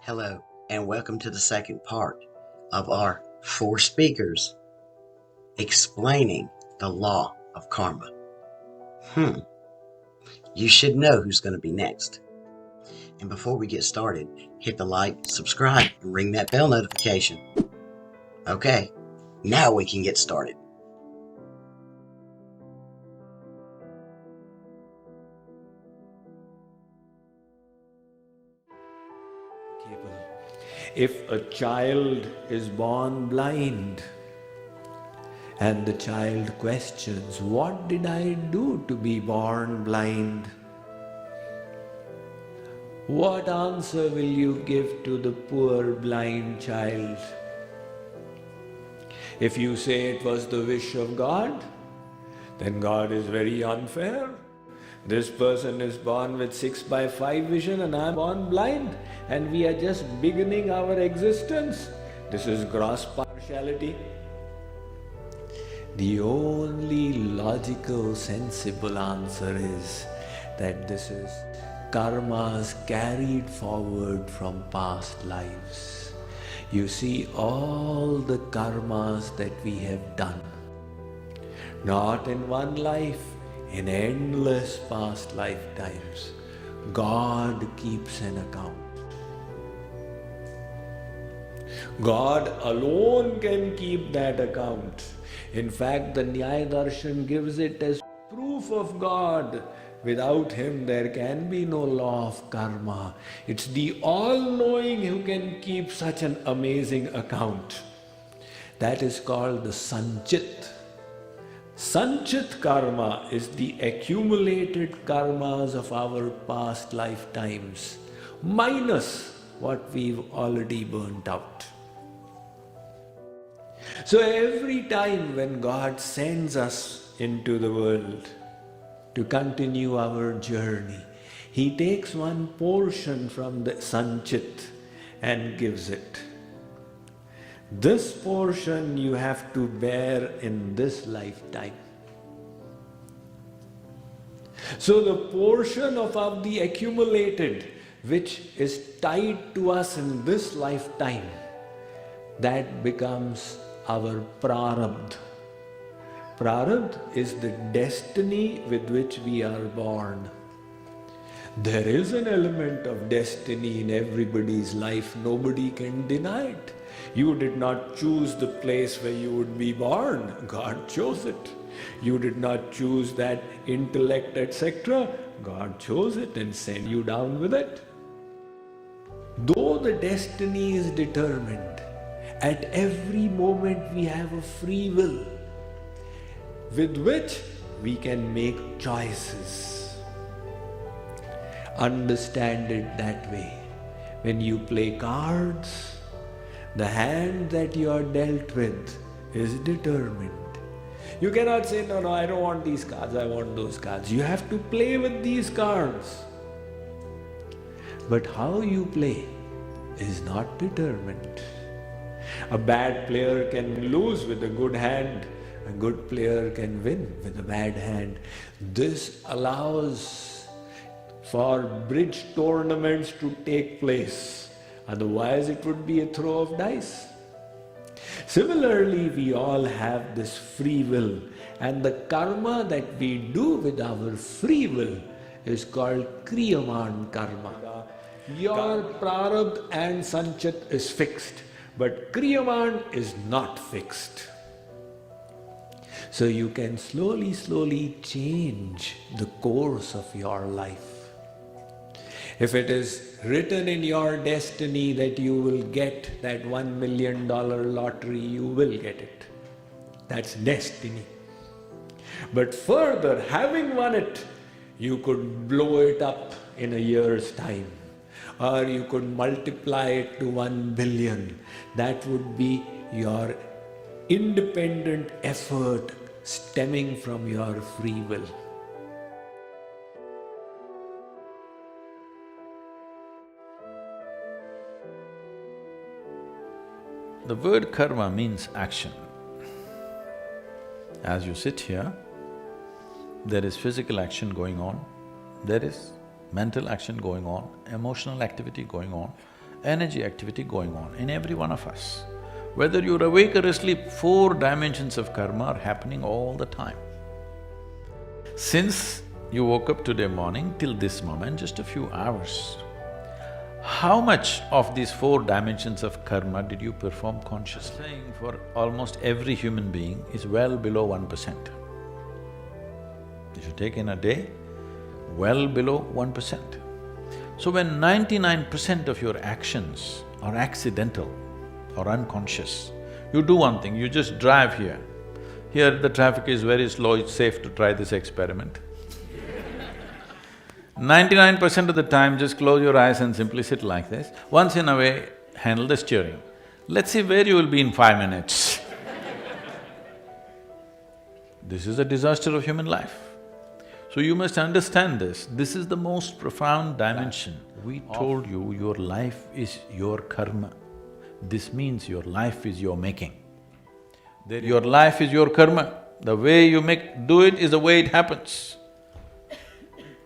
Hello, and welcome to the second part of our four speakers explaining the law of karma. You should know who's going to be next. And before we get started, hit the like, subscribe, and ring that bell notification. Okay, now we can get started. If a child is born blind and the child questions, "What did I do to be born blind?" What answer will you give to the poor blind child? If you say it was the wish of God, then God is very unfair. This person is born with 6 by 5 vision and I am born blind and we are just beginning our existence. This is gross partiality. The only logical, sensible answer is that this is karmas carried forward from past lives. You see, all the karmas that we have done, not in one life, in endless past lifetimes, God keeps an account. God alone can keep that account. In fact, the Nyaya Darshan gives it as proof of God. Without Him, there can be no law of karma. It's the all-knowing who can keep such an amazing account. That is called the Sanchit. Sanchit karma is the accumulated karmas of our past lifetimes, minus what we've already burnt out. So every time when God sends us into the world to continue our journey, He takes one portion from the Sanchit and gives it. This portion you have to bear in this lifetime. So the portion of the accumulated which is tied to us in this lifetime, that becomes our prarabdha. Prarabdha is the destiny with which we are born. There is an element of destiny in everybody's life, nobody can deny it. You did not choose the place where you would be born, God chose it. You did not choose that intellect, etc. God chose it and sent you down with it. Though the destiny is determined, at every moment we have a free will with which we can make choices. Understand it that way. When you play cards, the hand that you are dealt with is determined. You cannot say, no, I don't want these cards, I want those cards. You have to play with these cards. But how you play is not determined. A bad player can lose with a good hand. A good player can win with a bad hand. This allows for bridge tournaments to take place. Otherwise, it would be a throw of dice. Similarly, we all have this free will, and the karma that we do with our free will is called kriyaman karma. Your prarabdha and sanchit is fixed, but kriyaman is not fixed. So you can slowly change the course of your life. If it is written in your destiny that you will get that $1 million lottery, you will get it. That's destiny. But further, having won it, you could blow it up in a year's time. Or you could multiply it to 1 billion. That would be your independent effort stemming from your free will. The word karma means action. As you sit here, there is physical action going on, there is mental action going on, emotional activity going on, energy activity going on in every one of us. Whether you're awake or asleep, 4 dimensions of karma are happening all the time. Since you woke up today morning till this moment, just a few hours, how much of these 4 dimensions of karma did you perform consciously? Saying for almost every human being is well below 1%. If you take in a day, well below 1%. So when 99% of your actions are accidental or unconscious, you do one thing, you just drive here. Here the traffic is very slow, it's safe to try this experiment. 99% of the time, just close your eyes and simply sit like this. Once in a way, handle the steering. Let's see where you will be in 5 minutes. This is a disaster of human life. So you must understand this. This is the most profound dimension. We told you your life is your karma. This means your life is your making. Your life is your karma. The way you do it is the way it happens.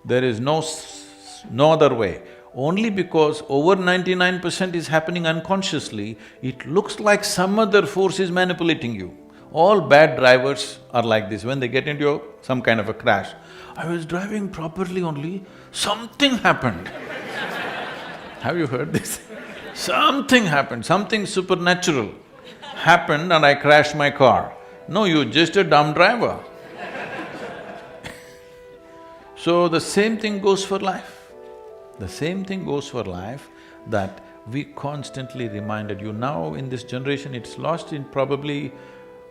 There is no other way. Only because over 99% is happening unconsciously, it looks like some other force is manipulating you. All bad drivers are like this. When they get into some kind of a crash, I was driving properly only, something happened. Have you heard this? Something happened, something supernatural happened and I crashed my car. No, you're just a dumb driver. So the same thing goes for life. The same thing goes for life, that we constantly reminded you. Now in this generation, it's lost in probably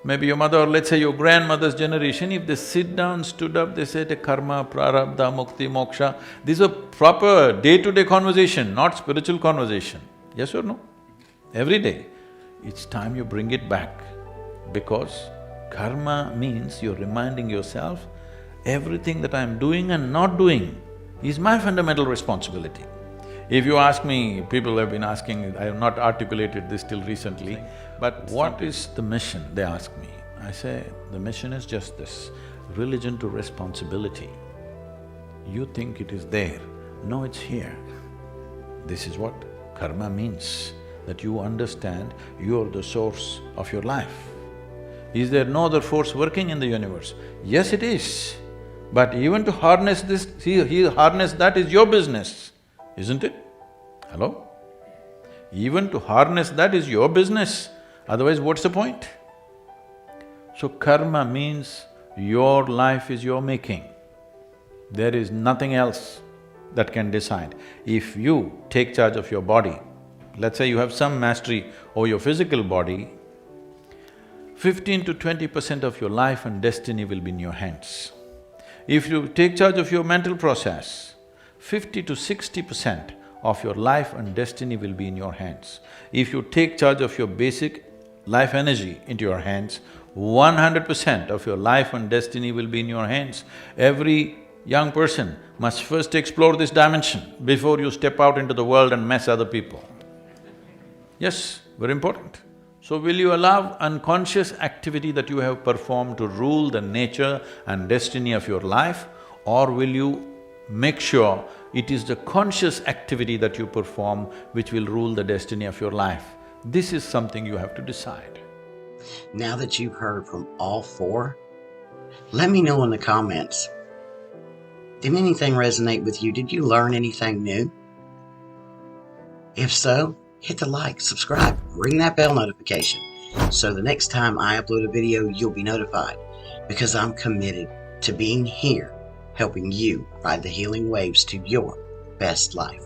maybe your mother or let's say your grandmother's generation. If they sit down, stood up, they said karma, prarabdha, mukti, moksha. These are proper day-to-day conversation, not spiritual conversation. Yes or no? Every day. It's time you bring it back, because karma means you're reminding yourself, everything that I'm doing and not doing is my fundamental responsibility. If you ask me, people have been asking, I have not articulated this till recently, but what is the mission, they ask me. I say, the mission is just this, religion to responsibility. You think it is there, no, it's here. This is what karma means, that you understand you're the source of your life. Is there no other force working in the universe? Yes, it is. But even to harness this, harness that is your business, isn't it? Hello? Even to harness that is your business, otherwise what's the point? So karma means your life is your making. There is nothing else that can decide. If you take charge of your body, let's say you have some mastery over your physical body, 15 to 20% of your life and destiny will be in your hands. If you take charge of your mental process, 50 to 60% of your life and destiny will be in your hands. If you take charge of your basic life energy into your hands, 100% of your life and destiny will be in your hands. Every young person must first explore this dimension before you step out into the world and mess other people. Yes, very important. So will you allow unconscious activity that you have performed to rule the nature and destiny of your life, or will you make sure it is the conscious activity that you perform which will rule the destiny of your life? This is something you have to decide. Now that you've heard from all 4, let me know in the comments. Did anything resonate with you? Did you learn anything new? If so, hit the like, subscribe, ring that bell notification, so the next time I upload a video, you'll be notified, because I'm committed to being here, helping you ride the healing waves to your best life.